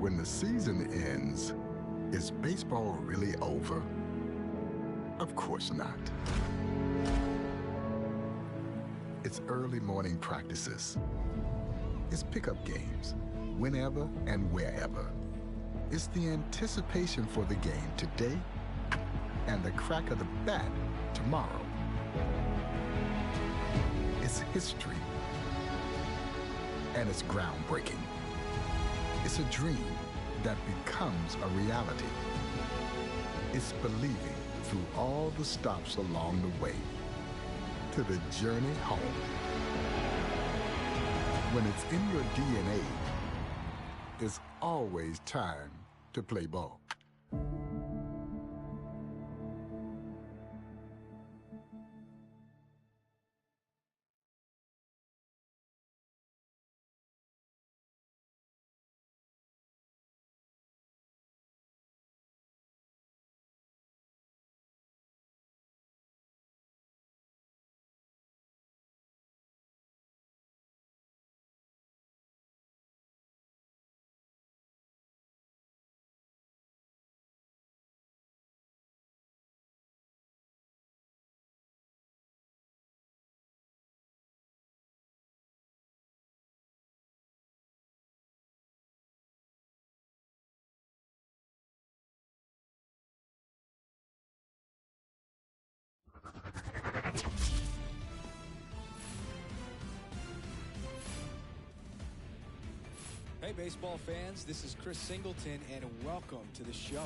when the season ends, is baseball really over? Of course not. It's early morning practices. It's pickup games, whenever and wherever. It's the anticipation for the game today and the crack of the bat tomorrow. It's history, and it's groundbreaking. It's a dream that becomes a reality. It's believing through all the stops along the way to the journey home. When it's in your DNA, it's always time to play ball. Hey, baseball fans, this is Chris Singleton, and welcome to the show.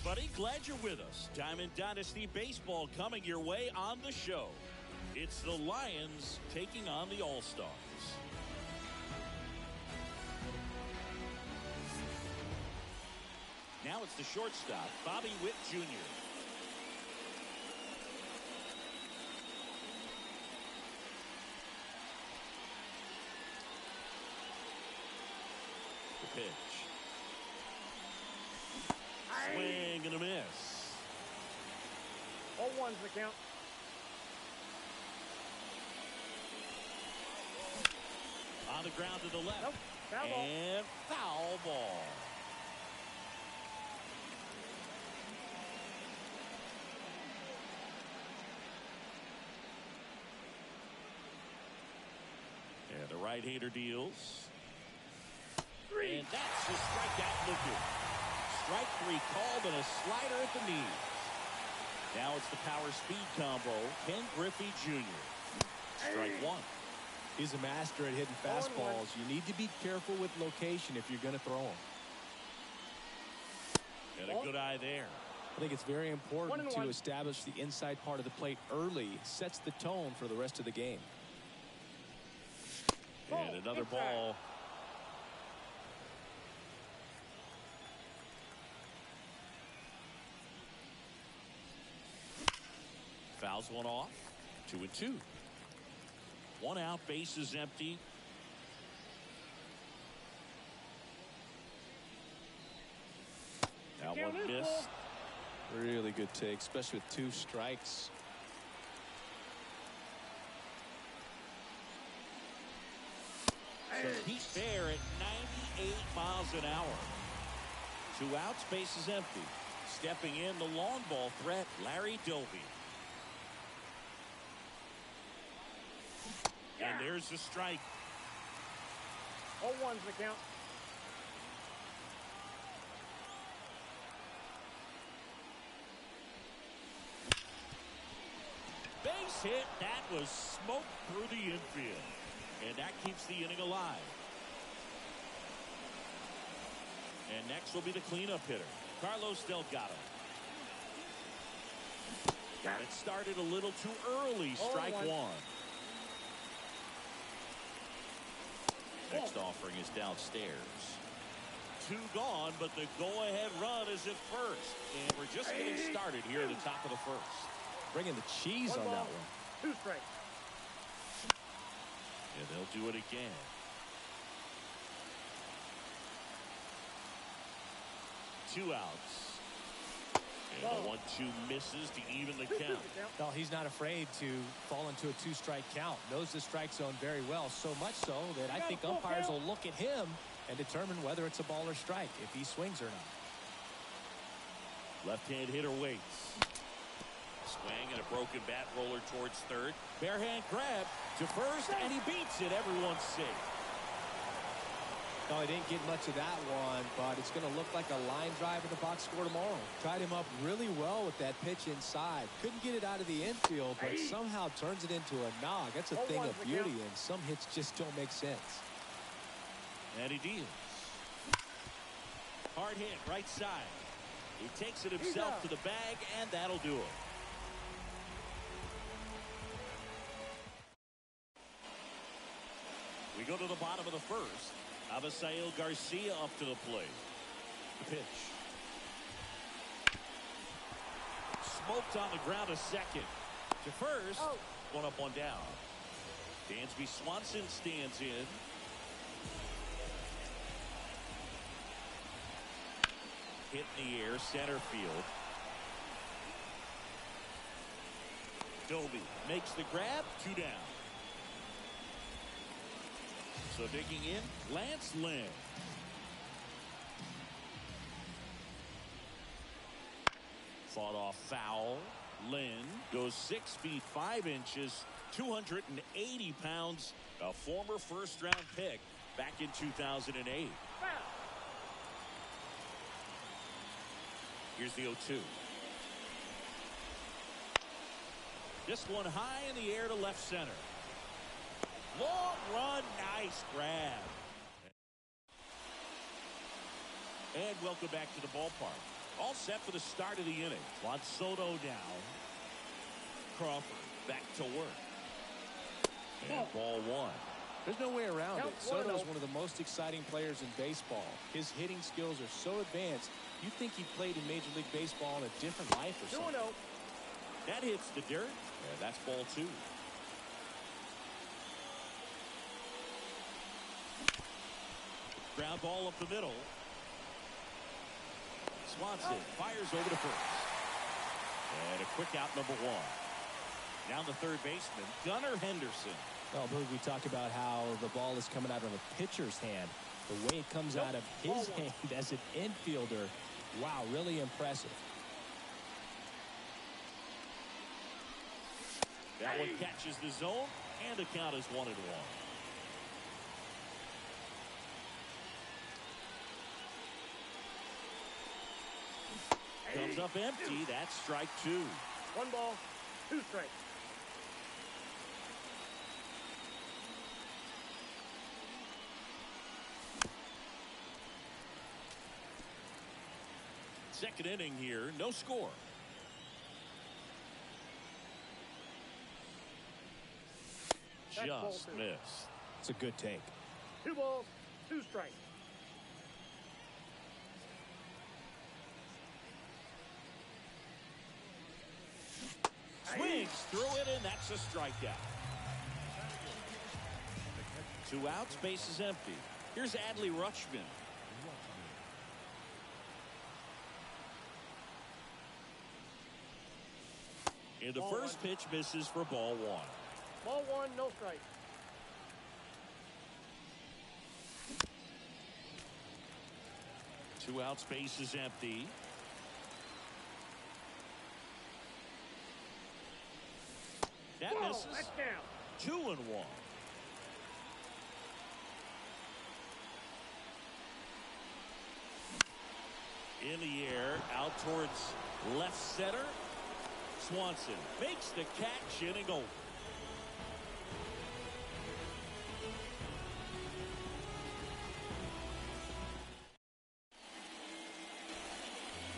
everybody. Glad you're with us. Diamond Dynasty Baseball coming your way on the show. It's the Lions taking on the All-Stars. Now it's the shortstop, Bobby Witt Jr. The pitch. Swing and a miss. 0-1's the count. On the ground to the left. Nope. Foul ball. And foul ball. And the right-hander deals. And that's the strikeout looking. Strike 3 called and a slider at the knees. Now it's the power speed combo. Ken Griffey Jr. Strike 1. He's a master at hitting fastballs. You need to be careful with location if you're going to throw them. And a good eye there. I think it's very important to establish the inside part of the plate early. Sets the tone for the rest of the game. And another ball. Fouls one off. 2-2. 1 out, base is empty. That one missed. Really good take, especially with 2 strikes. So Pete Fair at 98 miles an hour. 2 outs, base is empty. Stepping in the long ball threat, Larry Doby. And there's the strike. 0-1's the count. Base hit. That was smoked through the infield. And that keeps the inning alive. And next will be the cleanup hitter, Carlos Delgado. Got it started a little too early. Strike 1. Next offering is downstairs. 2 gone, but the go-ahead run is at first. And we're just getting started here at the top of the first. Bringing the cheese on that one. 2 strikes. And they'll do it again. Two outs. And the 1-2 misses to even the count. Well, he's not afraid to fall into a 2-strike count. Knows the strike zone very well, so much so that I think umpires will look at him and determine whether it's a ball or strike, if he swings or not. Left-hand hitter waits. Swing and a broken bat roller towards third. Bare hand grab to first, and he beats it. Everyone's safe. No, he didn't get much of that one, but it's going to look like a line drive in the box score tomorrow. Tried him up really well with that pitch inside. Couldn't get it out of the infield, but somehow turns it into a nog. That's a thing of beauty, and some hits just don't make sense. And he deals. Hard hit, right side. He takes it himself to the bag, and that'll do it. We go to the bottom of the first. Abisail Garcia up to the plate. The pitch. Smoked on the ground to second. To first. One up, one down. Dansby Swanson stands in. Hit in the air, center field. Doby makes the grab, 2 down. So digging in, Lance Lynn. Fought off foul. Lynn goes 6 feet 5 inches, 280 pounds, a former first-round pick back in 2008. Here's the 0-2. This one high in the air to left center. Long run, nice grab. And welcome back to the ballpark. All set for the start of the inning. Juan Soto down. Crawford back to work. And ball one. There's no way around it. Soto is one of the most exciting players in baseball. His hitting skills are so advanced, you'd think he played in Major League Baseball in a different life or something. That hits the dirt. And that's ball two. Ground ball up the middle. Swanson fires over to first. And a quick out, number one. Down the third baseman, Gunnar Henderson. Well, Boog, we talk about how the ball is coming out of a pitcher's hand. The way it comes out of his hand as an infielder, wow, really impressive. That one catches the zone, and the count is 1-1. Comes up empty. That's strike two. 1 ball, 2 strikes. Second inning here, no score. Just missed. It's a good take. 2 balls, 2 strikes. Swings through it, and that's a strikeout. 2 outs, base is empty. Here's Adley Rutschman. And the first pitch misses for ball one. Ball one, no strike. Two outs, base is empty. That misses. That's down. 2-1. In the air, out towards left center. Swanson makes the catch, inning over.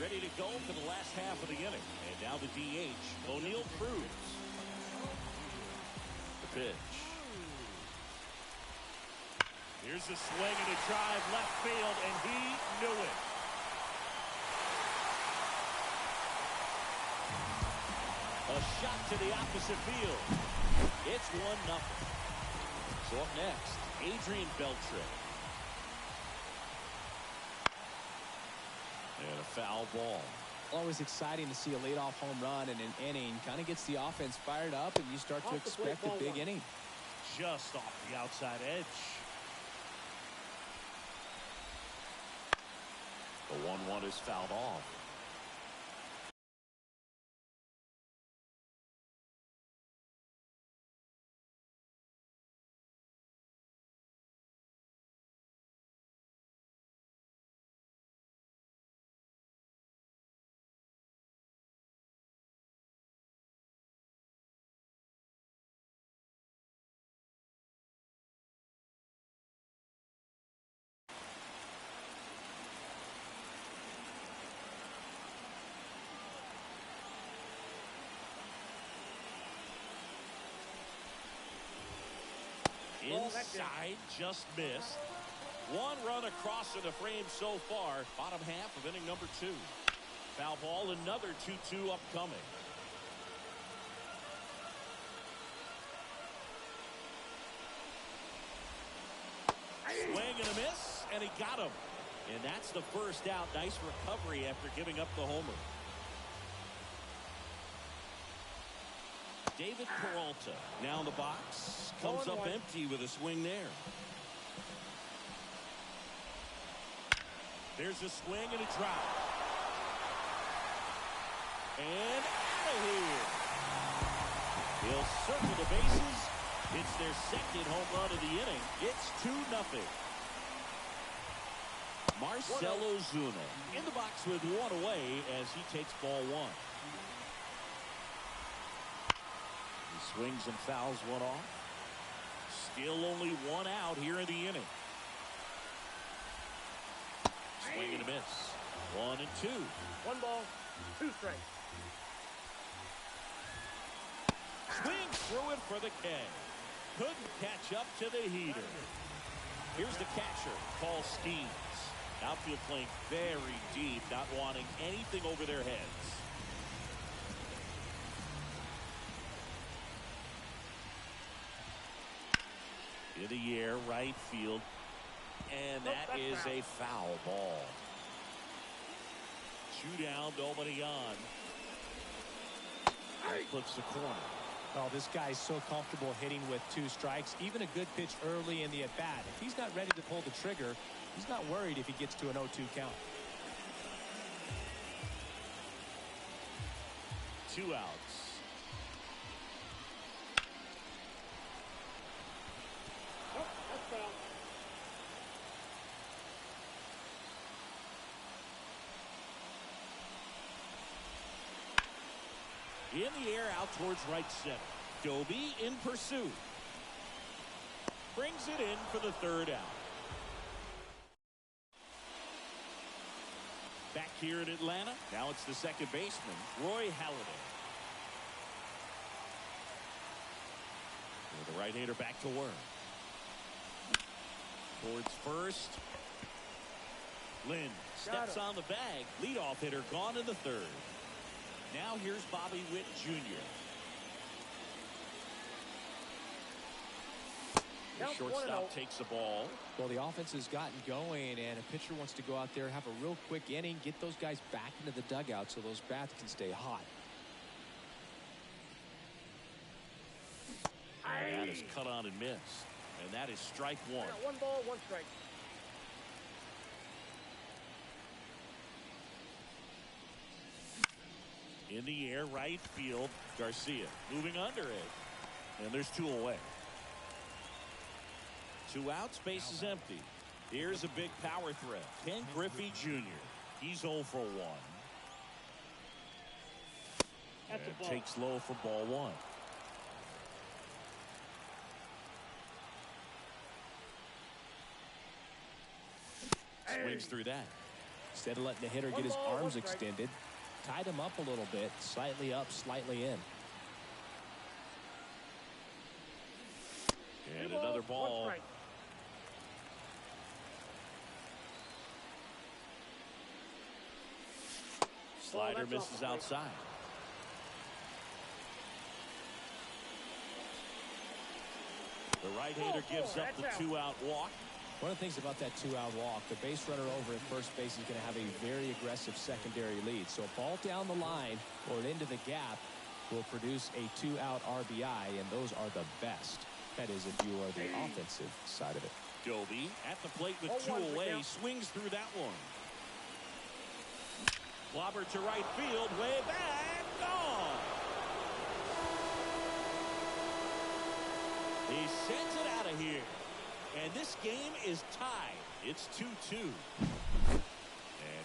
Ready to go for the last half of the inning. And now the DH, O'Neal Cruz. The pitch. Here's a swing and a drive left field, and he knew it. A shot to the opposite field. It's 1-0. So up next, Adrian Beltre. And a foul ball. Always exciting to see a leadoff home run in an inning. Kind of gets the offense fired up, and you start to expect a big inning. Just off the outside edge. The 1-1 is fouled off. Inside, just missed. 1 run across in the frame so far. Bottom half of inning number 2. Foul ball, another 2-2 upcoming. Swing and a miss, and he got him. And that's the first out. Nice recovery after giving up the homer. David Peralta now in the box. Comes up empty with a swing there. There's a swing and a drive. And out of here. He'll circle the bases. It's their second home run of the inning. It's 2-0. Marcell Ozuna in the box with 1 away as he takes ball 1. Swings and fouls 1 off. Still only 1 out here in the inning. Swing and a miss. 1-2. 1 ball, 2 strikes. Swings through it for the K. Couldn't catch up to the heater. Here's the catcher, Paul Skeens. Outfield playing very deep, not wanting anything over their heads. In the air, right field. And that is a foul ball. 2 down, nobody on. That flips the corner. Oh, this guy's so comfortable hitting with 2 strikes. Even a good pitch early in the at-bat. If he's not ready to pull the trigger, he's not worried if he gets to an 0-2 count. 2 outs. Oh, that's foul. In the air, out towards right center. Doby in pursuit. Brings it in for the 3rd out. Back here in Atlanta, now it's the second baseman, Roy Halladay. With the right-hander back to work. Towards first. Lynn steps on the bag. Leadoff hitter gone in the 3rd. Now here's Bobby Witt Jr. The shortstop takes the ball. Well, the offense has gotten going, and a pitcher wants to go out there, have a real quick inning, get those guys back into the dugout so those bats can stay hot. And that is cut on and missed. And that is strike 1. 1 ball, 1 strike. In the air, right field, Garcia moving under it. And there's 2 away. 2 outs, base is empty. Here's a big power threat. Ken Griffey Jr. He's 0 for 1. That's a ball. Takes low for ball 1. Swings through that. Instead of letting the hitter get his arms extended, tied him up a little bit, slightly up, slightly in. And another ball. Slider misses outside. The right-hander gives up the 2-out walk. One of the things about that 2-out walk, the base runner over at first base is going to have a very aggressive secondary lead. So a ball down the line or into the gap will produce a 2-out RBI, and those are the best. That is if you are the offensive side of it. Doby at the plate with 2 away, swings through that one. Clobber to right field, way back, gone. He sends it out of here. And this game is tied. It's 2-2. And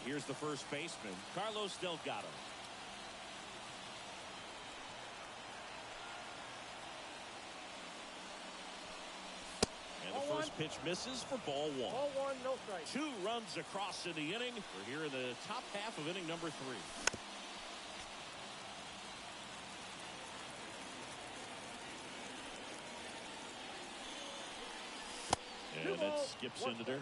here's the first baseman, Carlos Delgado. And the first pitch misses for ball 1. Ball 1, no strike. 2 runs across in the inning. We're here in the top half of inning number 3. And it skips into dirt.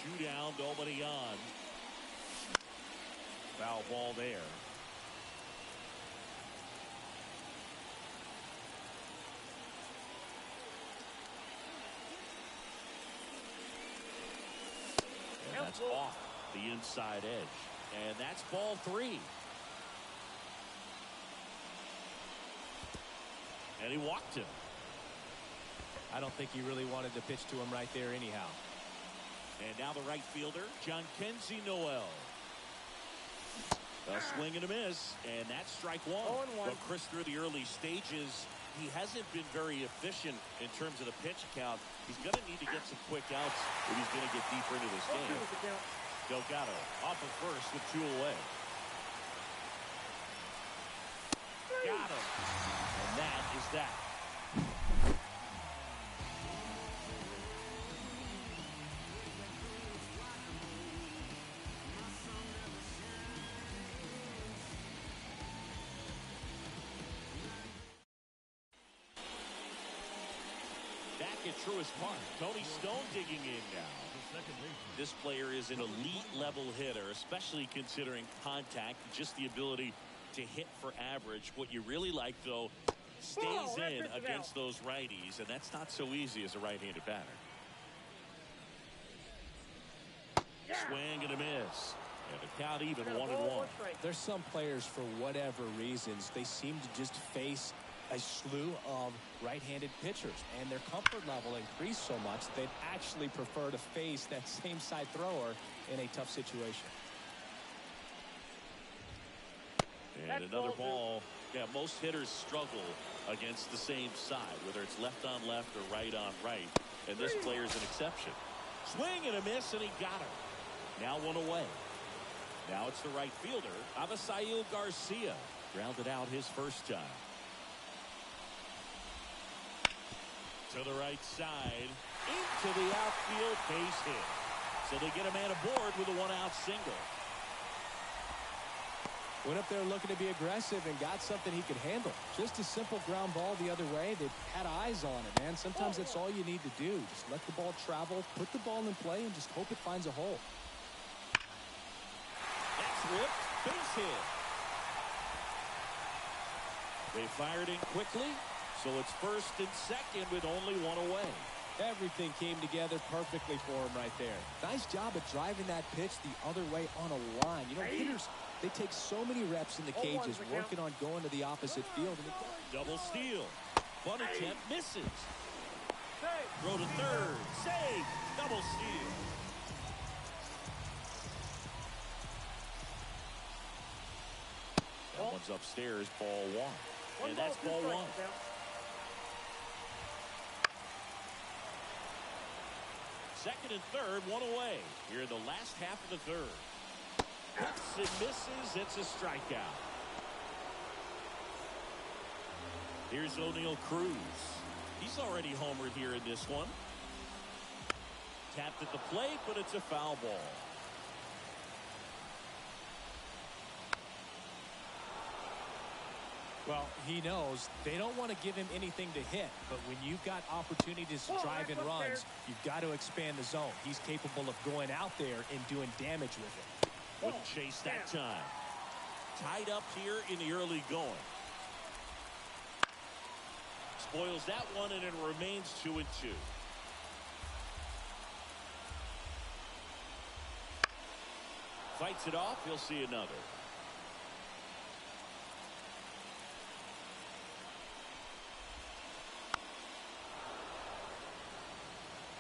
Two down, nobody on. Foul ball there. And that's off the inside edge. And that's ball 3. And he walked him. I don't think he really wanted to pitch to him right there anyhow. And now the right fielder, John Kenzie Noel. A swing and a miss, and that's strike 1. But Chris, through the early stages, he hasn't been very efficient in terms of the pitch count. He's going to need to get some quick outs if he's going to get deeper into this game. Delgado off of first with 2 away. Got him. And that is that. Back at Truist Park, Tony Stone digging in now. This player is an elite level hitter, especially considering contact, just the ability to hit for average. What you really like, though, stays in against those righties, and that's not so easy as a right-handed batter. Swing and a miss. And the count even 1-1. There's some players, for whatever reasons, they seem to just face a slew of right-handed pitchers, and their comfort level increased so much that they'd actually prefer to face that same side thrower in a tough situation. And another ball. Yeah, most hitters struggle against the same side, whether it's left on left or right on right, and this player's an exception. Swing and a miss, and he got her. Now 1 away. Now it's the right fielder, Avisail Garcia. Grounded out his first time. To the right side, into the outfield, base hit. So they get a man aboard with a 1-out single. Went up there looking to be aggressive and got something he could handle. Just a simple ground ball the other way. They had eyes on it, man. Sometimes that's all you need to do. Just let the ball travel, put the ball in play, and just hope it finds a hole. That's ripped, base hit. They fired in quickly, so it's first and second with only 1 away. Everything came together perfectly for him right there. Nice job of driving that pitch the other way on a line. You know, hitters, they take so many reps in the cages working on going to the opposite field. Double steal. Bunt attempt misses. Throw to third. Save. Double steal. That one's upstairs. Ball 1. And that's ball 1. Second and third, 1 away. Here in the last half of the third. Hits and misses. It's a strikeout. Here's O'Neal Cruz. He's already homered here in this one. Tapped at the plate, but it's a foul ball. Well, he knows they don't want to give him anything to hit, but when you've got opportunities to drive in runs, you've got to expand the zone. He's capable of going out there and doing damage with it. Wouldn't chase that time. Tied up here in the early going. Spoils that one, and it remains 2-2. Fights it off. He'll see another.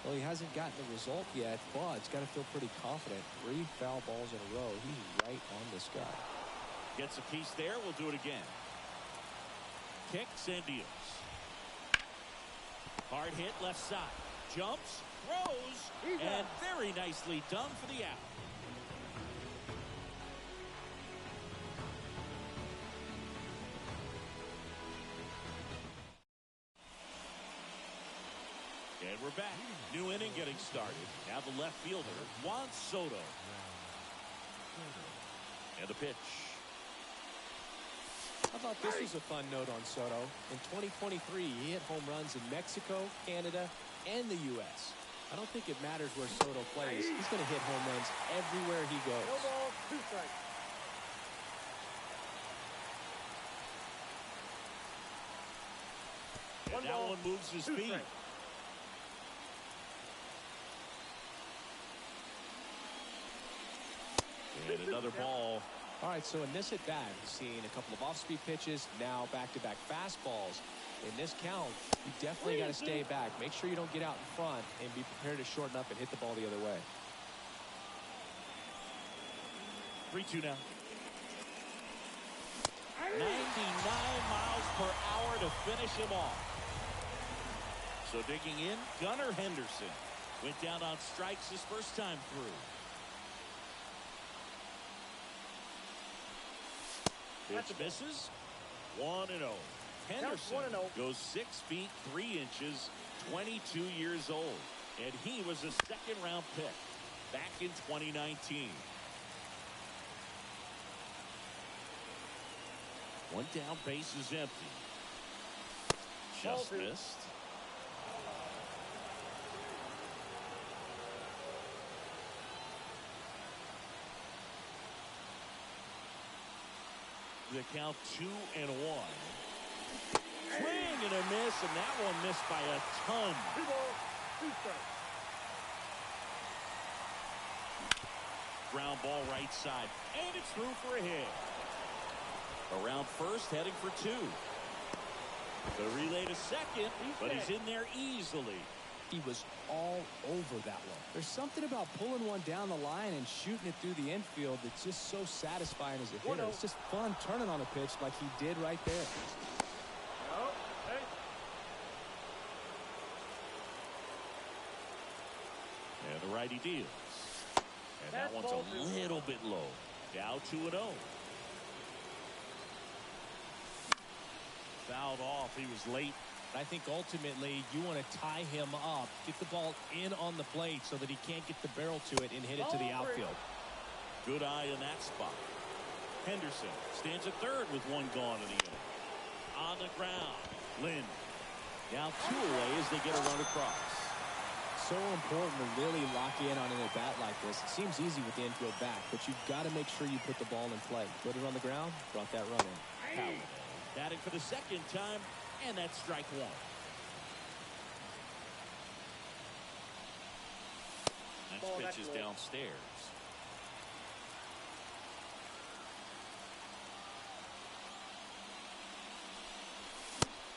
Well, he hasn't gotten the result yet, but he's got to feel pretty confident. 3 foul balls in a row. He's right on this guy. Gets a piece there. We'll do it again. Kicks and deals. Hard hit left side. Jumps, throws, and very nicely done for the out. And we're back. New inning getting started. Now the left fielder, Juan Soto. And the pitch. I thought this was a fun note on Soto. In 2023, he hit home runs in Mexico, Canada, and the U.S. I don't think it matters where Soto plays. He's going to hit home runs everywhere he goes. No ball, 2 strikes. And that one moves his feet. And another ball. All right, so in this at-bat, we've seen a couple of off-speed pitches, now back-to-back fastballs. In this count, you definitely got to stay back. Make sure you don't get out in front and be prepared to shorten up and hit the ball the other way. 3-2 now. 99 miles per hour to finish him off. So digging in, Gunnar Henderson went down on strikes his first time through. Pitch misses. 1-0. Henderson 1-0. goes 6 feet 3 inches, 22 years old, and he was a second-round pick back in 2019. One down, base is empty. Just missed. The count 2-1. Swing and a miss, and that one missed by a ton. 2 balls, 2 strikes. Ground ball right side, and it's through for a hit. Around first, heading for 2. The relay to second, but he's in there easily. He was all over that one. There's something about pulling one down the line and shooting it through the infield that's just so satisfying as a hitter. It's just fun turning on a pitch like he did right there. And the righty deals. And that one's a little bit low. Now 2-0. Fouled off. He was late. I think ultimately you want to tie him up, get the ball in on the plate so that he can't get the barrel to it and hit it to the outfield. Good eye in that spot. Henderson stands at third with 1 gone in the inning. On the ground, Lynn. Now 2 away as they get a run across. So important to really lock in on an at-bat like this. It seems easy with the infield back, but you've got to make sure you put the ball in play. Put it on the ground, brought that run in. Howard batting for the second time, and that's strike 1. Next pitch is downstairs.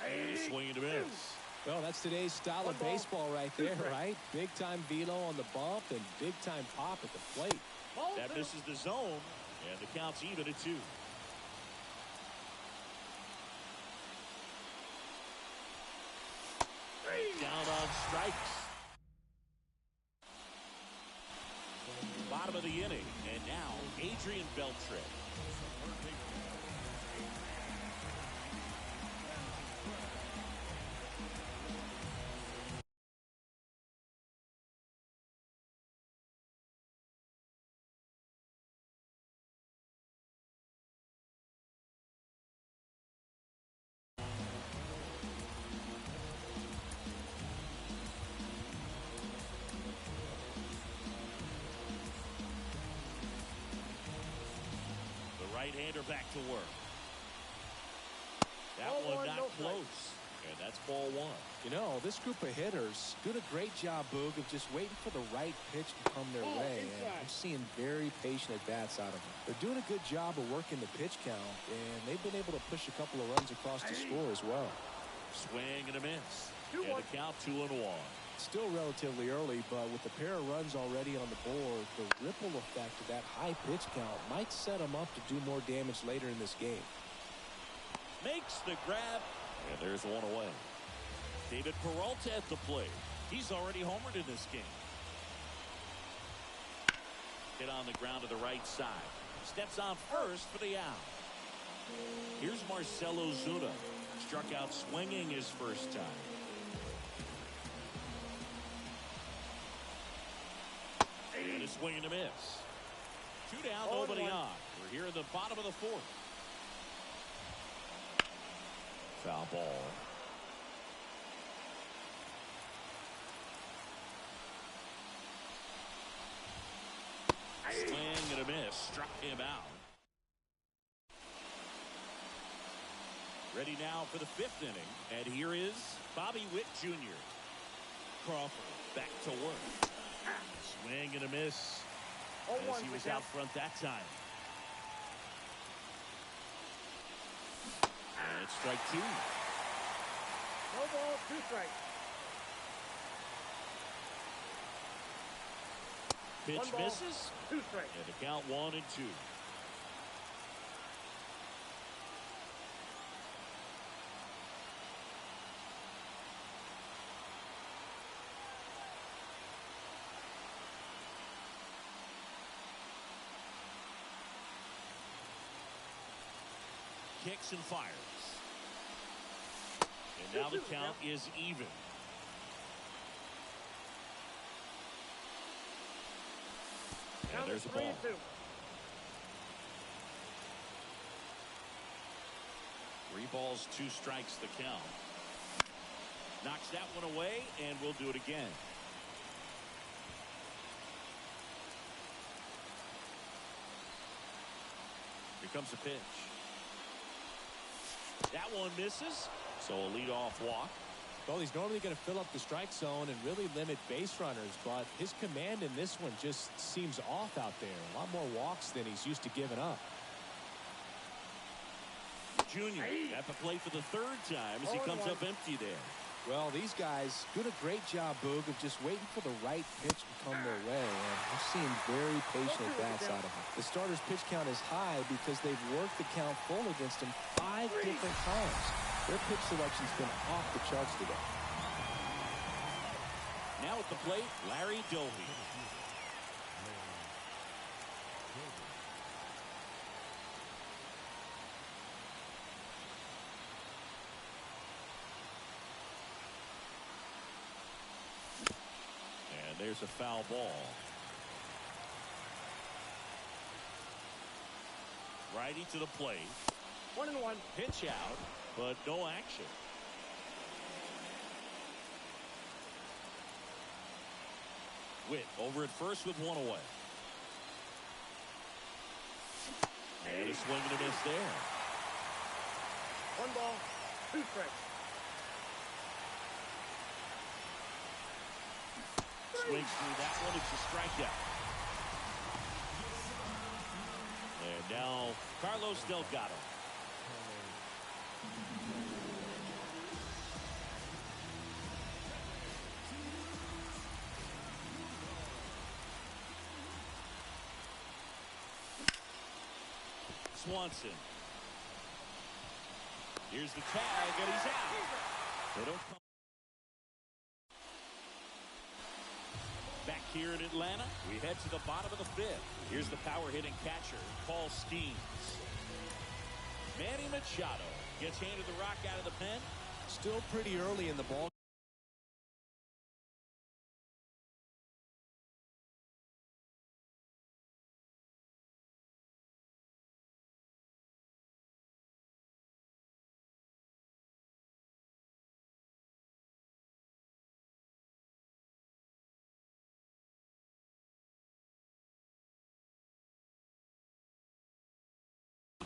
And a swing and a miss. Well, that's today's style of baseball right there, right? Big-time velo on the bump and big-time pop at the plate. That misses the zone, and the count's even at 2. Down on strikes. Bottom of the inning, and now Adrian Beltre. Right-hander back to work. That one not close. And that's ball 1. You know, this group of hitters doing a great job, Boog, of just waiting for the right pitch to come their way. And I'm seeing very patient at-bats out of them. They're doing a good job of working the pitch count, and they've been able to push a couple of runs across to score as well. Swing and a miss. And the count 2-1. Still relatively early, but with a pair of runs already on the board, the ripple effect of that high pitch count might set them up to do more damage later in this game. Makes the grab, and there's 1 away. David Peralta at the plate. He's already homered in this game. Hit on the ground to the right side. Steps on first for the out. Here's Marcell Ozuna. Struck out swinging his first time. And a swing and a miss. 2 down, nobody on. We're here in the bottom of the 4th. Foul ball. Swing and a miss. Struck him out. Ready now for the 5th inning. And here is Bobby Witt Jr. Crawford back to work. Swing and a miss. As he was out front that time. And it's strike 2. No ball, 2 strikes. Pitch misses. 2 strikes. And the count 1-2. kicks and fires. And now the count is even. And there's a ball. 3-2. 3 balls, 2 strikes the count. Knocks that one away, and we'll do it again. Here comes a pitch. That one misses, so a leadoff walk. Well, he's normally going to fill up the strike zone and really limit base runners, but his command in this one just seems off out there. A lot more walks than he's used to giving up. Junior at the plate for the 3rd time as he comes up empty there. Well, these guys do a great job, Boog, of just waiting for the right pitch to come their way, and we're seeing very patient at-bats out of them. The starter's pitch count is high because they've worked the count full against him 5 different times. Their pitch selection's been off the charts today. Now at the plate, Larry Doby. And there's a foul ball. Righty to the plate. 1-1. Pitch out, but no action. Witt over at first with 1 away. And a swing and a miss there. 1 ball, 2 strikes. Swings through that one. It's a strikeout. And now Carlos Delgado. Swanson. Here's the tag, and he's out. They don't come. Back here in Atlanta, we head to the bottom of the 5th. Here's the power-hitting catcher, Paul Skeens. Manny Machado gets handed the rock out of the pen. Still pretty early in the ball.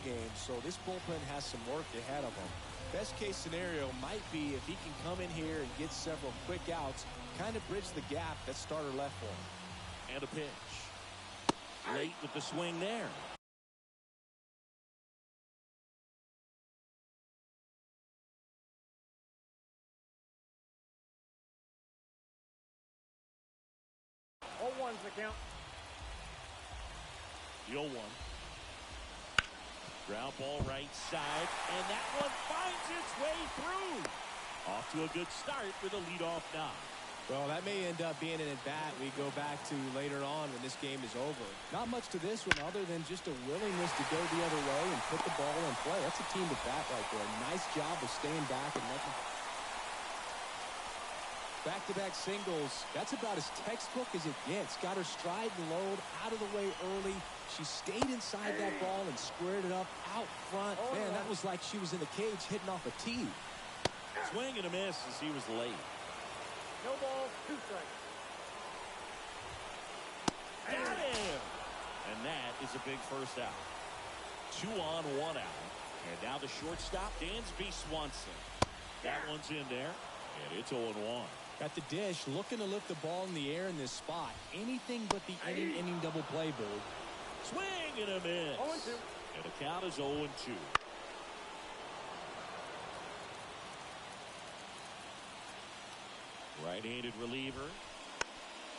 Game, so this bullpen has some work ahead of him. Best case scenario might be if he can come in here and get several quick outs, kind of bridge the gap that starter left for him. And a pitch. Late with the swing there. All ones the count. The 0-1. Ground ball right side, and that one finds its way through. Off to a good start with a leadoff knock. Well, that may end up being an at-bat we go back to later on when this game is over. Not much to this one other than just a willingness to go the other way and put the ball in play. That's a team at bat right there. Nice job of staying back and nothing. Back-to-back singles. That's about as textbook as it gets. Got her stride and load out of the way early. She stayed inside that ball and squared it up out front. Man, that was like she was in the cage hitting off a tee. Swing and a miss as he was late. No balls, 2 strikes. Got him! And that is a big first out. 2 on, 1 out. And now the shortstop, Dansby Swanson. That one's in there, and it's 0-1. Got the dish, looking to lift the ball in the air in this spot. Anything but the inning double play, Bill. Swing and a miss. 0-2. And the count is 0-2. Right-handed reliever.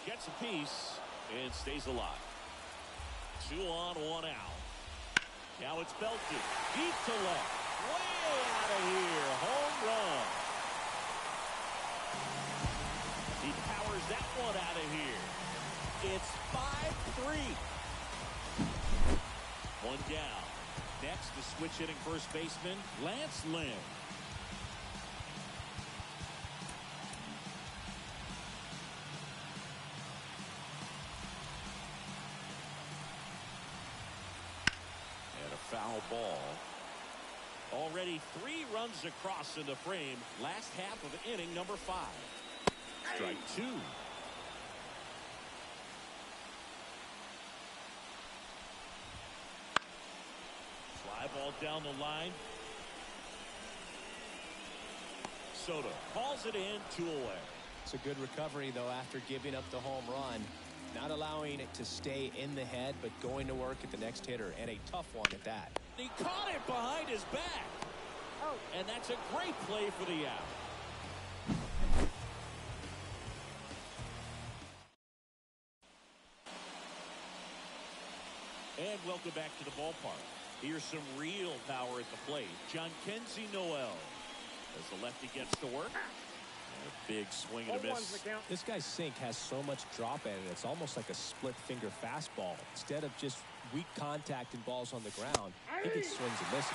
Gets a piece and stays alive. 2 on, 1 out. Now it's belted. Deep to left. Way out of here. Home run. He powers that one out of here. It's 5-3. 1 down. Next, the switch hitting first baseman, Lance Lynn. And a foul ball. Already 3 runs across in the frame. Last half of inning number 5. Strike 2. Fly ball down the line. Soto calls it in, 2 away. It's a good recovery, though, after giving up the home run. Not allowing it to stay in the head, but going to work at the next hitter, and a tough one at that. He caught it behind his back. Oh. And that's a great play for the out. And welcome back to the ballpark. Here's some real power at the plate. Jhonkensy Noel as the lefty gets to work. And a big swing and a miss. This guy's sink has so much drop in it. It's almost like a split finger fastball. Instead of just weak contact and balls on the ground, he gets swings and misses.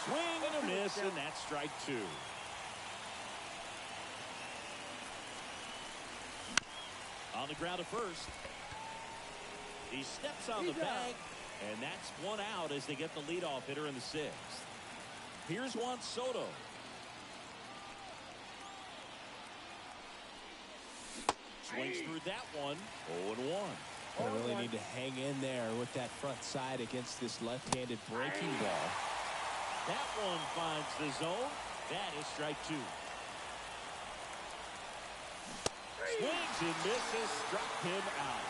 Swing and a miss, and that's strike 2. On the ground at first. He steps on the bag, and that's 1 out as they get the leadoff hitter in the 6th. Here's Juan Soto. Swings through that one. 0-1. I really need to hang in there with that front side against this left-handed breaking ball. That one finds the zone. That is strike 2. Swings and misses. Struck him out.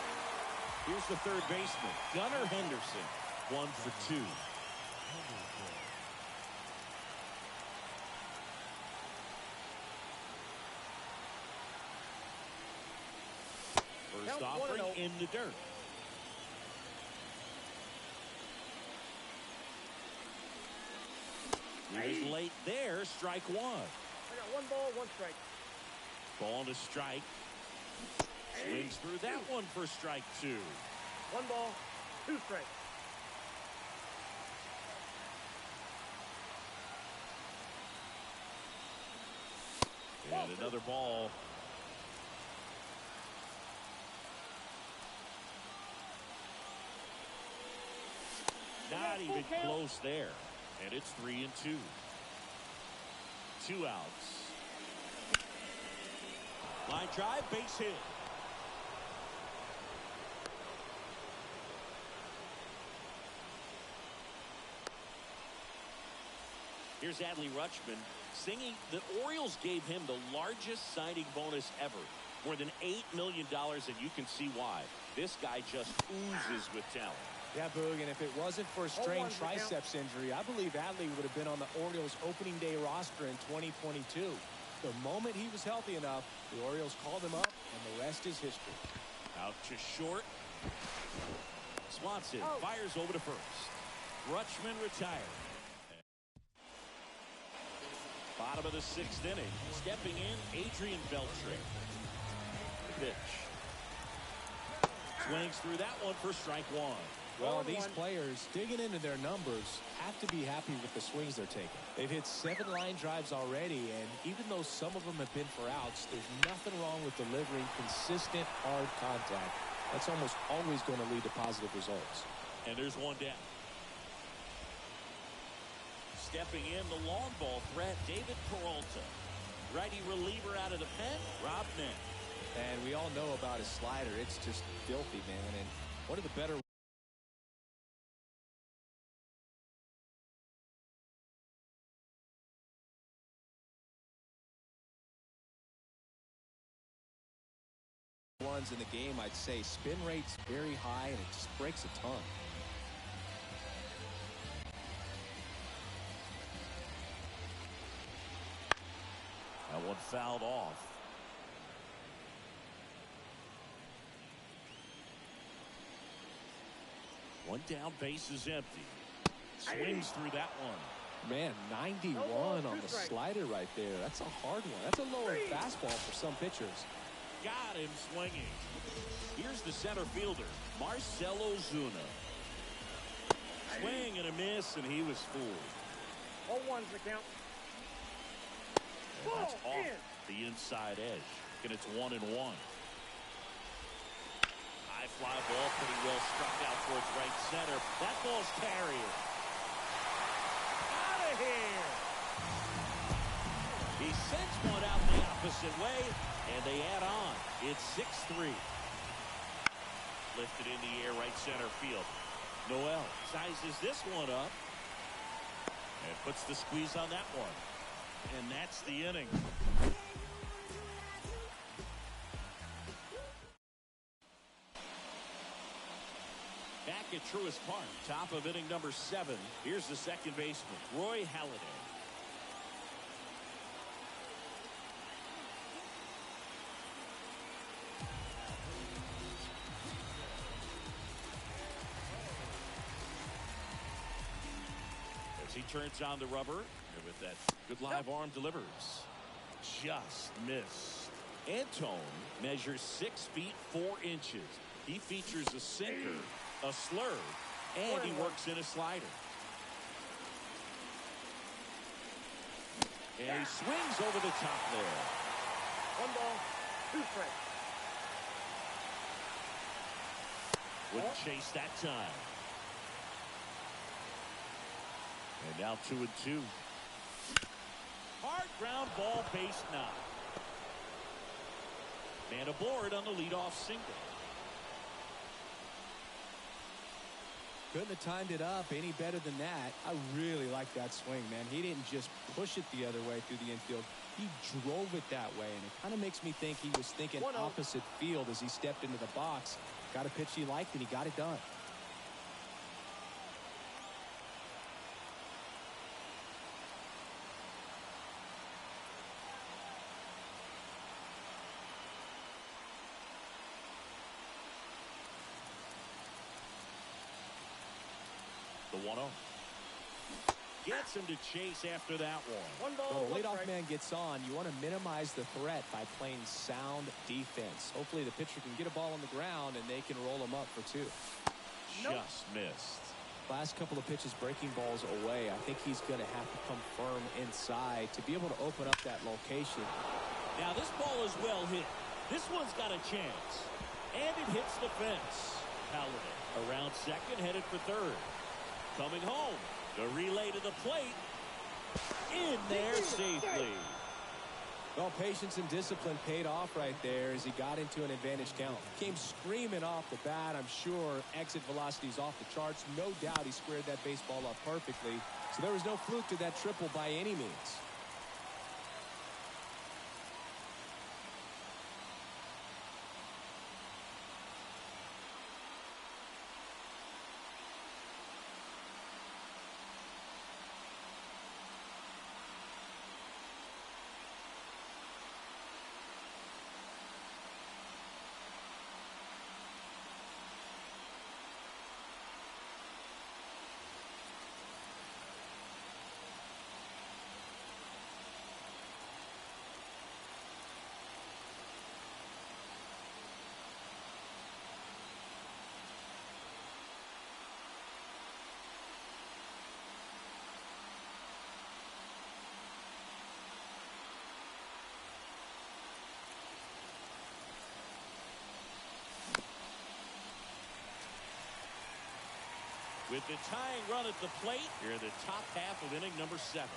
Here's the third baseman, Gunnar Henderson. 1 for 2. First offering in the dirt. He's late there. Strike 1. I got 1 ball, 1 strike. Ball to strike. Swings through that one for strike 2. 1 ball, 2 strikes. And another ball. Not even close there. And it's 3-2. 2 outs. Line drive, base hit. Here's Adley Rutschman singing the Orioles gave him the largest signing bonus ever. More than $8 million, and you can see why. This guy just oozes with talent. Yeah, Boog, and if it wasn't for a strained triceps injury, I believe Adley would have been on the Orioles opening day roster in 2022. The moment he was healthy enough, the Orioles called him up, and the rest is history. Out to short. Swanson fires over to first. Rutschman retired. Bottom of the 6th inning. Stepping in, Adrian Beltre. The pitch. Swings through that one for strike 1. Well, these players, digging into their numbers, have to be happy with the swings they're taking. They've hit 7 line drives already, and even though some of them have been for outs, there's nothing wrong with delivering consistent, hard contact. That's almost always going to lead to positive results. And there's 1 down. Stepping in, the long ball threat, David Peralta. Righty reliever out of the pen, Rob Nett. And we all know about his slider. It's just filthy, man. And one of the better ones in the game, I'd say. Spin rate's very high, and it just breaks a ton. That one fouled off. One down, base is empty. Swings through that one. Man, 91 on the slider right there. That's a hard one. That's a lower fastball for some pitchers. Got him swinging. Here's the center fielder, Marcell Ozuna. Swing and a miss, and he was fooled. All ones the count. And that's off the inside edge. And it's 1-1. High fly ball, pretty well struck out towards right center. That ball's carried. Out of here. He sends one out the opposite way, and they add on. It's 6-3. Lifted in the air, right center field. Noel sizes this one up and puts the squeeze on that one. And that's the inning. Back at Truist Park, top of inning number 7. Here's the second baseman, Roy Halladay. As he turns on the rubber, and with that good live arm delivers. Just missed. Antone measures 6 feet 4 inches. He features a sinker, a slurve, and he works in a slider. And he swings over the top there. 1 ball, 2 strikes. Wouldn't chase that time. And now 2-2. Hard ground ball, base knock. Man aboard on the leadoff single. Couldn't have timed it up any better than that. I really like that swing, man. He didn't just push it the other way through the infield. He drove it that way, and it kind of makes me think he was thinking opposite field as he stepped into the box. Got a pitch he liked, and he got it done. The 1-0. Gets him to chase after that one. 1 ball, When the 1 leadoff strike. man gets on, you want to minimize the threat by playing sound defense. Hopefully the pitcher can get a ball on the ground and they can roll him up for 2. Just missed. Last couple of pitches breaking balls away. I think he's going to have to come firm inside to be able to open up that location. Now this ball is well hit. This one's got a chance. And it hits the fence. Halladay around second, headed for third. Coming home. The relay to the plate. In there safely. Well, patience and discipline paid off right there as he got into an advantage count. Came screaming off the bat. I'm sure exit velocity's off the charts. No doubt he squared that baseball up perfectly. So there was no fluke to that triple by any means. With the tying run at the plate, here in the top half of inning number 7.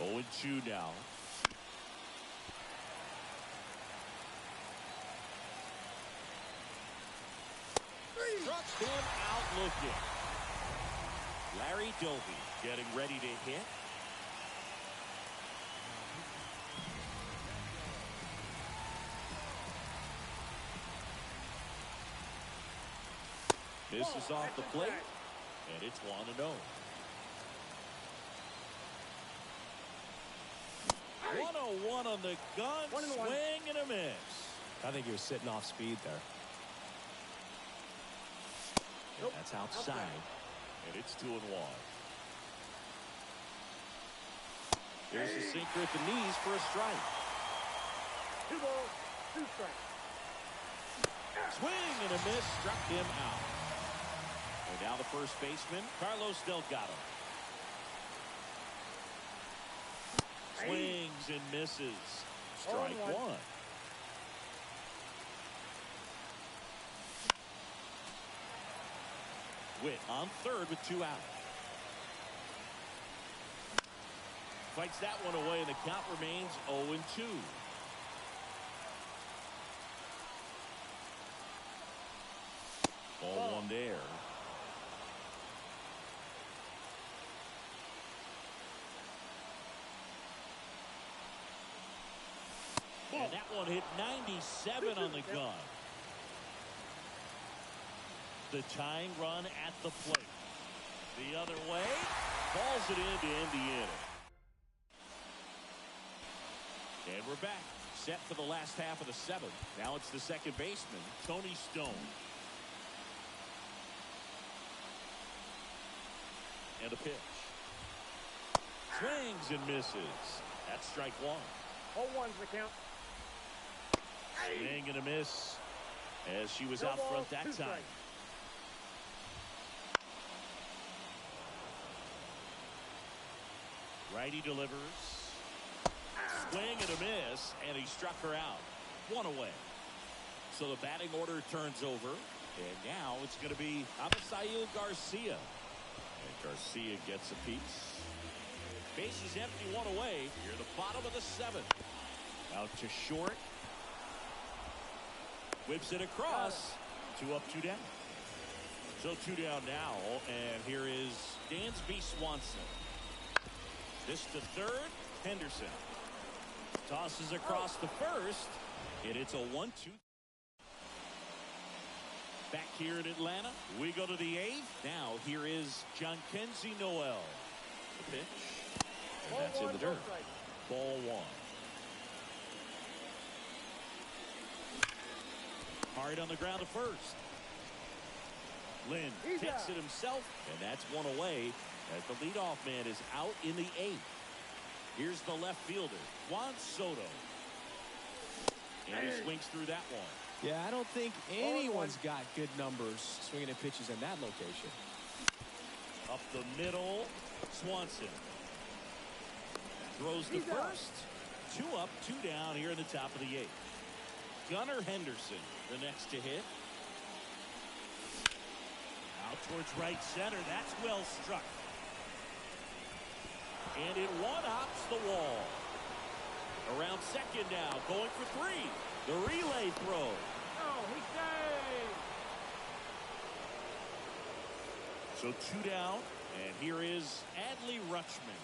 Oh, 0-2 now. Struck him out looking. Larry Doby getting ready to hit. This is off the plate, and it's 1-0. 1-0-1 on the gun, swing and a miss. I think he was sitting off speed there. Nope. That's outside, and it's 2-1. There's a sinker at the knees for a strike. 2 balls, 2 strikes. Swing and a miss, struck him out. And now the first baseman, Carlos Delgado. Swings and misses. Strike 1. Witt on third with 2 out. Fights that one away, and the count remains 0-2. Ball 1 there. And that one hit 97 on the gun. The tying run at the plate. The other way. Balls it in to end the inning. And we're back. Set for the last half of the 7th. Now it's the second baseman, Tony Stone. And a pitch. Swings and misses. That's strike 1. 0-1's the count. Swing and a miss as she was out front that time. Righty delivers. Swing and a miss, and he struck her out. 1 away. So the batting order turns over, and now it's going to be Abisail Garcia. And Garcia gets a piece. Bases empty, 1 away. Here in the bottom of the 7th. Out to short. Whips it across. 2 up, 2 down. So 2 down now, and here is Dansby Swanson. This to third, Henderson. Tosses across the first, and it's a 1-2. Back here in Atlanta, we go to the 8th. Now here is Jhonkensy Noel. The pitch, and that's in the dirt. Ball 1. Hard on the ground to first. Lynn takes it himself, and that's 1 away as the leadoff man is out in the 8th. Here's the left fielder, Juan Soto. And he swings through that one. Yeah, I don't think anyone's got good numbers swinging at pitches in that location. Up the middle, Swanson. Throws the first. 2 up, 2 down here in the top of the 8th. Gunnar Henderson, the next to hit. Out towards right center. That's well struck. And it one-hops the wall. Around second now, going for 3. The relay throw. Oh, he saved. So 2 down, and here is Adley Rutschman.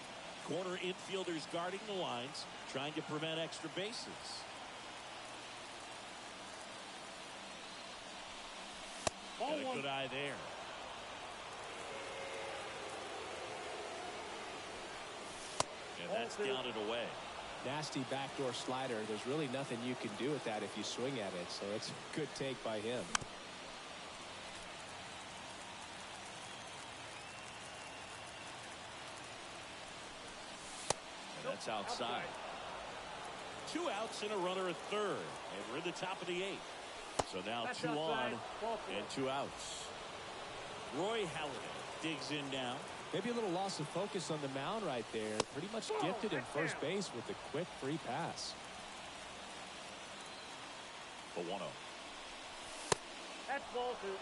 Corner infielders guarding the lines, trying to prevent extra bases. And a good eye there. And that's down and away. Nasty backdoor slider. There's really nothing you can do with that if you swing at it. So it's a good take by him. And that's outside. 2 outs and a runner at third. And we're in the top of the 8th. So now that's 2 on and 2 outs. Roy Halladay digs in now. Maybe a little loss of focus on the mound right there. Pretty much gifted in first base with a quick free pass. For 1-0. That's ball 2.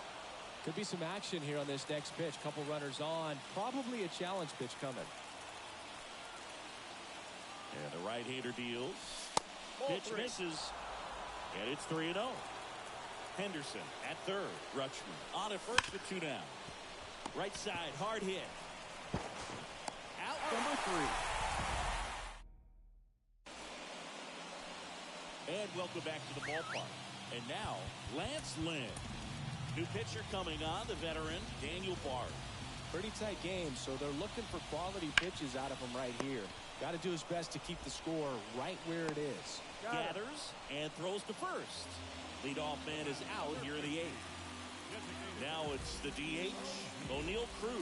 Could be some action here on this next pitch. Couple runners on. Probably a challenge pitch coming. And the right-hander deals. Pitch misses. And it's 3-0. Henderson at third. Rutschman on at first with 2 down. Right side, hard hit. Out number 3. And welcome back to the ballpark. And now, Lance Lynn. New pitcher coming on, the veteran, Daniel Bard. Pretty tight game, so they're looking for quality pitches out of him right here. Got to do his best to keep the score right where it is. Gathers and throws to first. Leadoff man is out here in the 8th. Now it's the DH, O'Neal Cruz.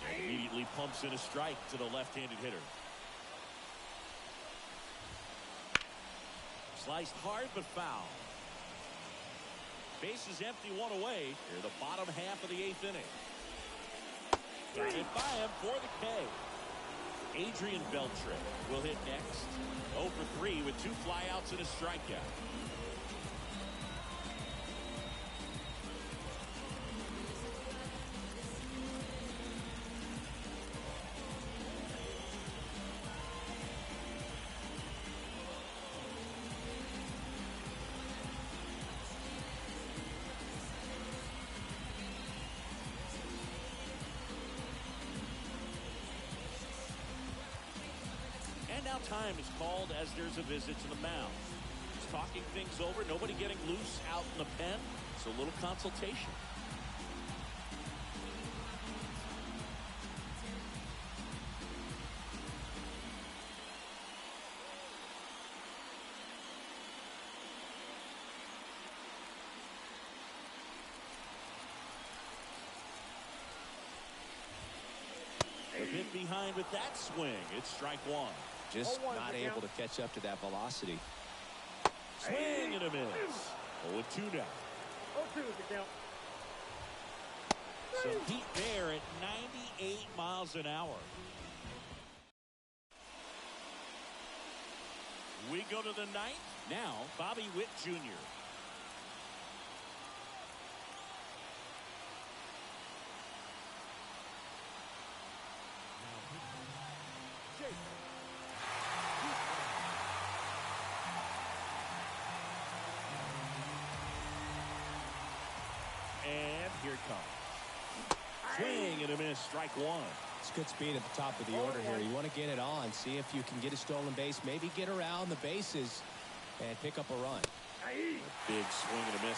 And Immediately pumps in a strike to the left-handed hitter. Sliced hard but foul. Base is empty, one away. Here the bottom half of the 8th inning. Got it by him for the K. Adrian Beltre will hit next. 0 for 3 with 2 flyouts and a strikeout. Now time is called as there's a visit to the mound. Just talking things over, nobody getting loose out in the pen. It's a little consultation. A bit behind with that swing. It's strike one. Just not able to catch up to that velocity. Swing and a miss. 0-2 now. 0-2 is the count. Some heat there at 98 miles an hour. We go to the 9th. Now, Bobby Witt Jr. And here it comes. Swing and a miss, strike one. It's good speed at the top of the order here. You want to get it on, see if you can get a stolen base, maybe get around the bases and pick up a run. Big swing and a miss.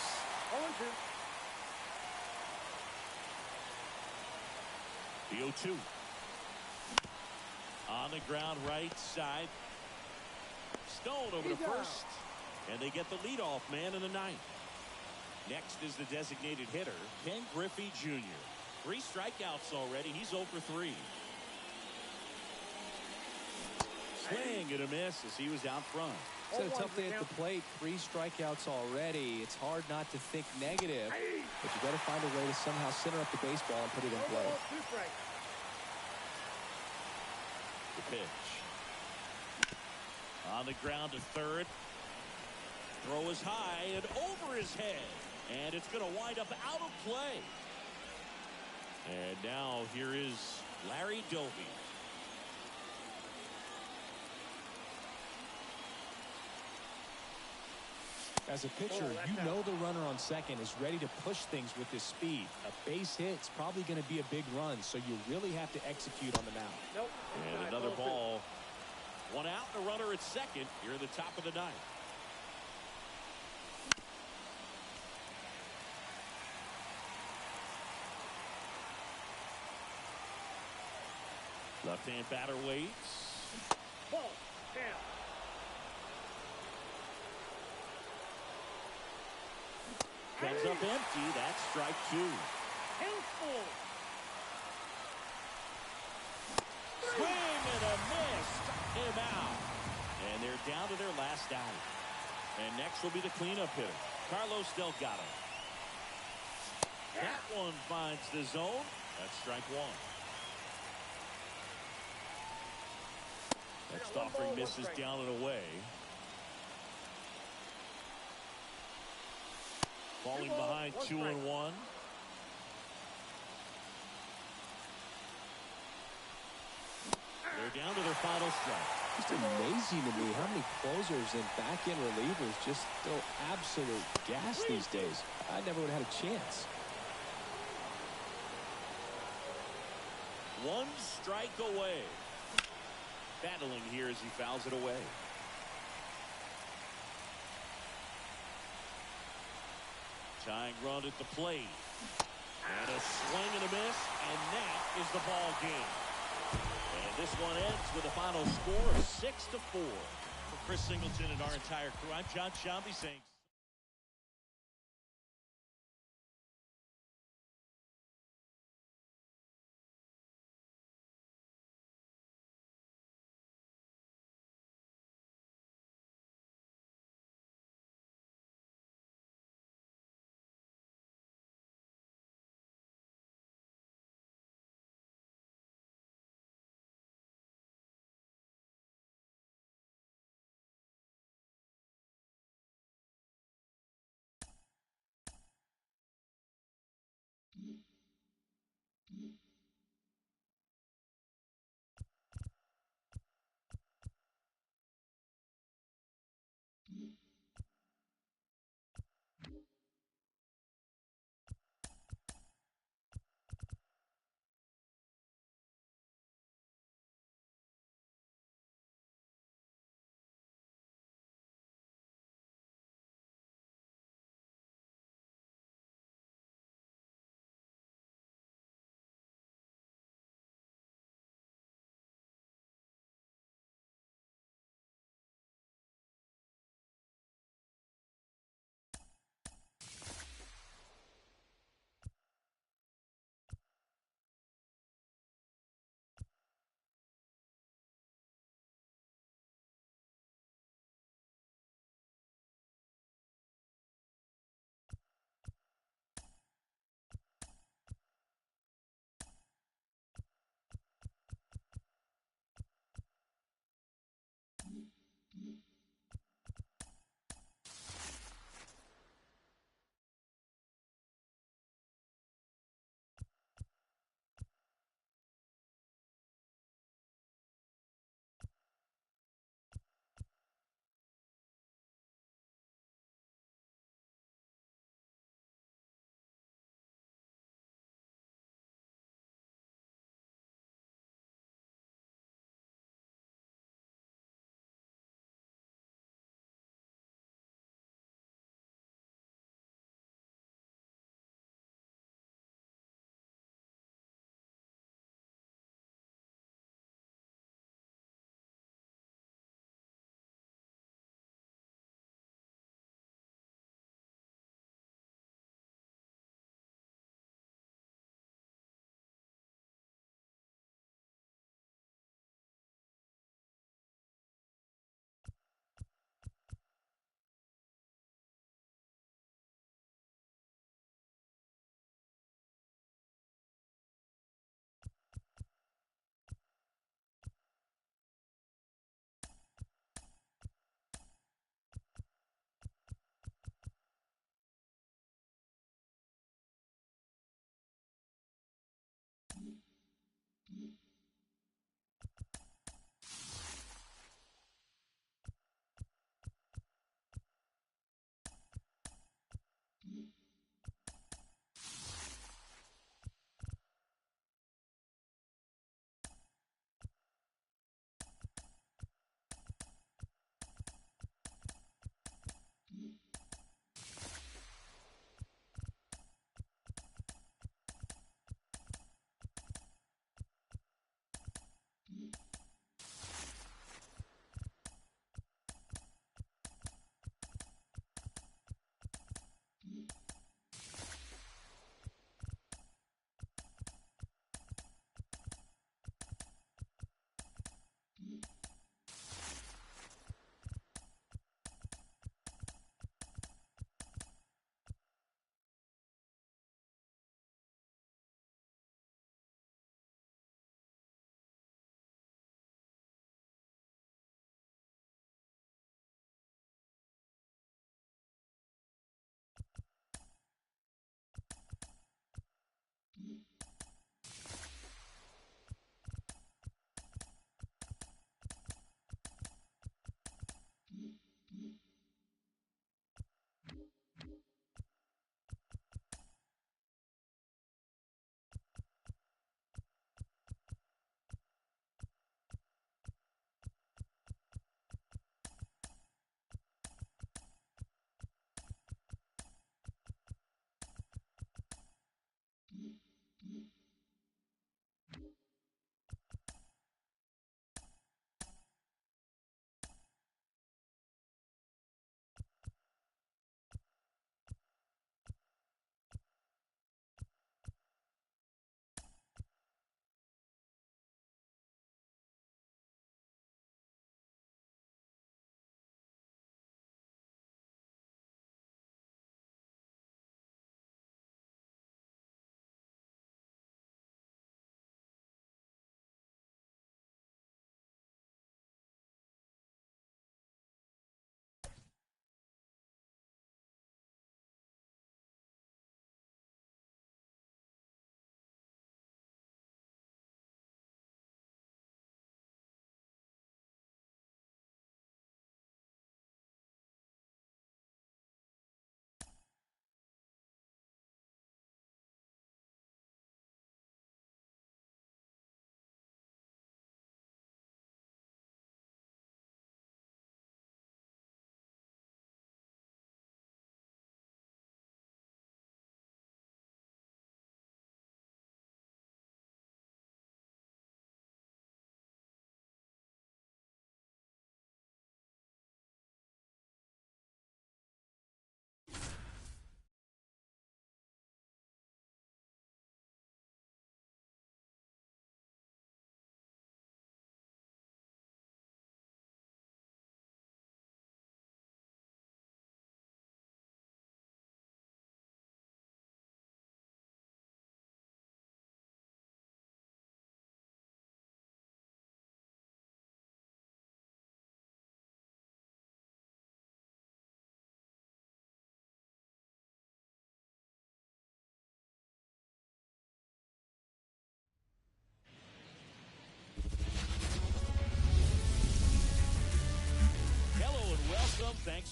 0-2. The 0-2. On the ground right side. Stone over to first. And they get the leadoff man in the 9th. Next is the designated hitter, Ken Griffey Jr. 3 strikeouts already. He's 0 for 3. Swing and a miss as he was out front. It's a tough day at the plate. 3 strikeouts already. It's hard not to think negative, but you got to find a way to somehow center up the baseball and put it in play. 2 strikes. The pitch. On the ground to third. Throw is high and over his head. And it's going to wind up out of play. And now here is Larry Doby. As a pitcher, you know the runner on second is ready to push things with his speed. A base hit's probably going to be a big run, so you really have to execute on the mound. Nope. And another ball. 1 out and a runner at second here at the top of the 9th. Left-hand batter waits. Ball. Down. Comes up empty. That's strike 2. Handful. Swing and a miss. Struck him out. And they're down to their last out. And next will be the cleanup hitter, Carlos Delgado. That one finds the zone. That's strike 1. Next offering misses down and away. Falling behind 2-1. They're down to their final strike. Just amazing to me how many closers and back-end relievers just throw absolute gas these days. I never would have had a chance. 1 strike away. Battling here as he fouls it away. Tying run at the plate. And a swing and a miss, and that is the ball game. And this one ends with a final score of 6-4. For Chris Singleton and our entire crew, I'm John Shambi saying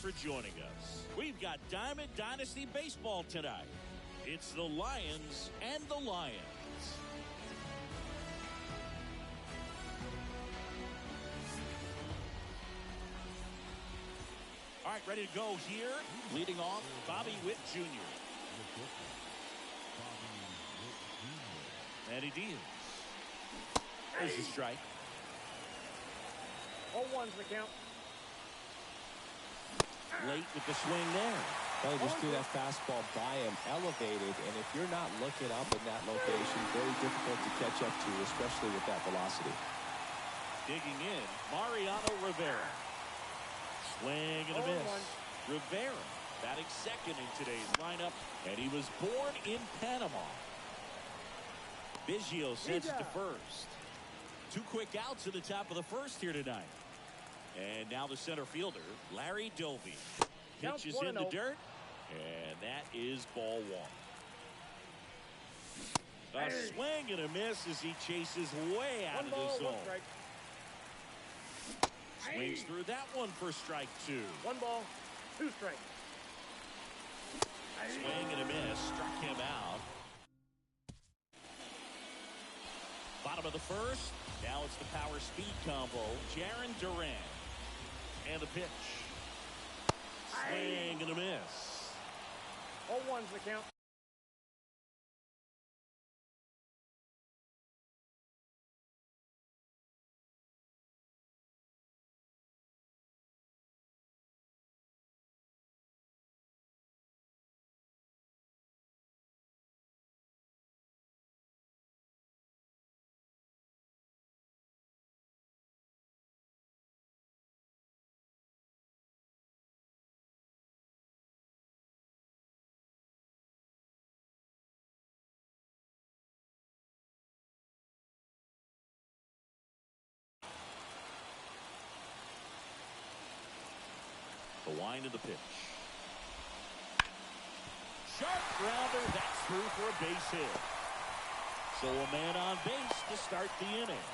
for joining us. We've got Diamond Dynasty Baseball tonight. It's the Lions and the Lions. All right, ready to go here. Leading off, Bobby Witt Jr. And he deals. There's a strike. 0-1's the count. Late with the swing there. They just threw that fastball by him, elevated, and if you're not looking up in that location, very difficult to catch up to, especially with that velocity. Digging in, Mariano Rivera. Swing and a miss. Rivera batting second in today's lineup, and he was born in Panama. Biggio sends it to first. 2 quick outs at the top of the first here tonight. And now the center fielder, Larry Dovey. Pitches in the dirt, and that is ball 1. A swing and a miss as he chases way out of the zone. Swings through that one for strike 2. 1 ball, 2 strikes. Swing and a miss, struck him out. Bottom of the first. Now it's the power speed combo. Jarren Duran. And the pitch. Swing and a miss. 0-1's the count. The wind of the pitch. Sharp grounder. That's through for a base hit. So a man on base to start the inning.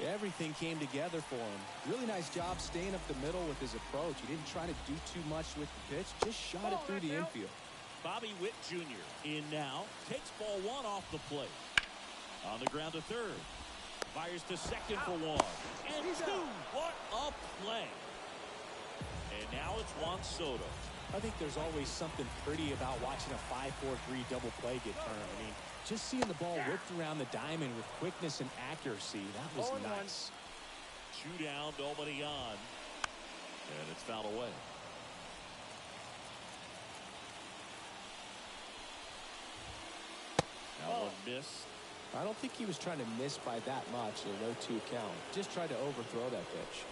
Everything came together for him. Really nice job staying up the middle with his approach. He didn't try to do too much with the pitch. Just shot it through the infield. Bobby Witt Jr. in now. Takes ball 1 off the plate. On the ground to third. Fires to second for 1. And 2. What a play. And now it's Juan Soto. I think there's always something pretty about watching a 5-4-3 double play get turned. I mean, just seeing the ball whipped around the diamond with quickness and accuracy, that was nice. 2 down, nobody on. And it's fouled away. Now one miss. I don't think he was trying to miss by that much in a 0-2 count. Just tried to overthrow that pitch.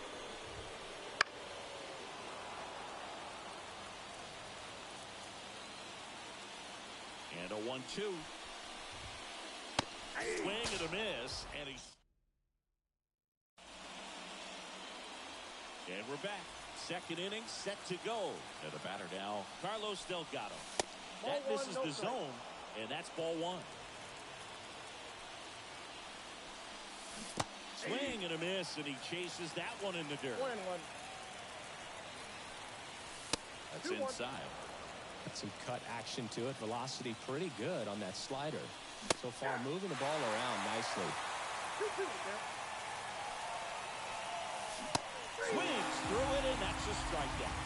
And a 1-2. Swing and a miss. And we're back. Second inning set to go. And the batter now, Carlos Delgado. That misses the zone, and that's ball 1. Swing and a miss, and he chases that one in the dirt. 1-1. That's inside. Got some cut action to it. Velocity pretty good on that slider. So far, moving the ball around nicely. 2-2. Swings through it, and that's a strikeout.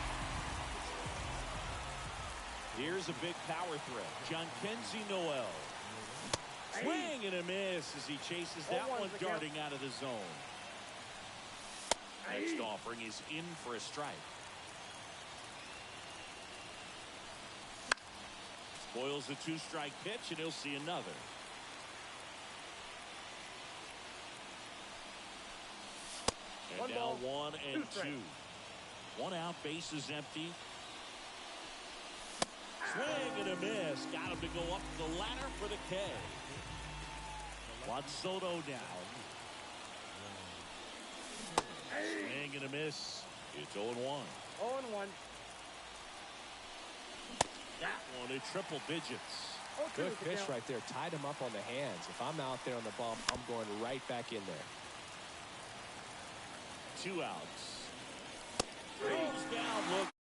Here's a big power threat. Jhonkensy Noel. Swing and a miss as he chases that one darting out of the zone. Next offering is in for a strike. Spoils the 2-strike pitch, and he'll see another. And now 1 and 2. 1 out, base is empty. Swing and a miss. Got him to go up the ladder for the K. Juan Soto down. Swing and a miss. It's 0-1. 0-1. That one in triple digits. Good pitch right there. Tied him up on the hands. If I'm out there on the bump, I'm going right back in there. 2 outs. Goes down, look.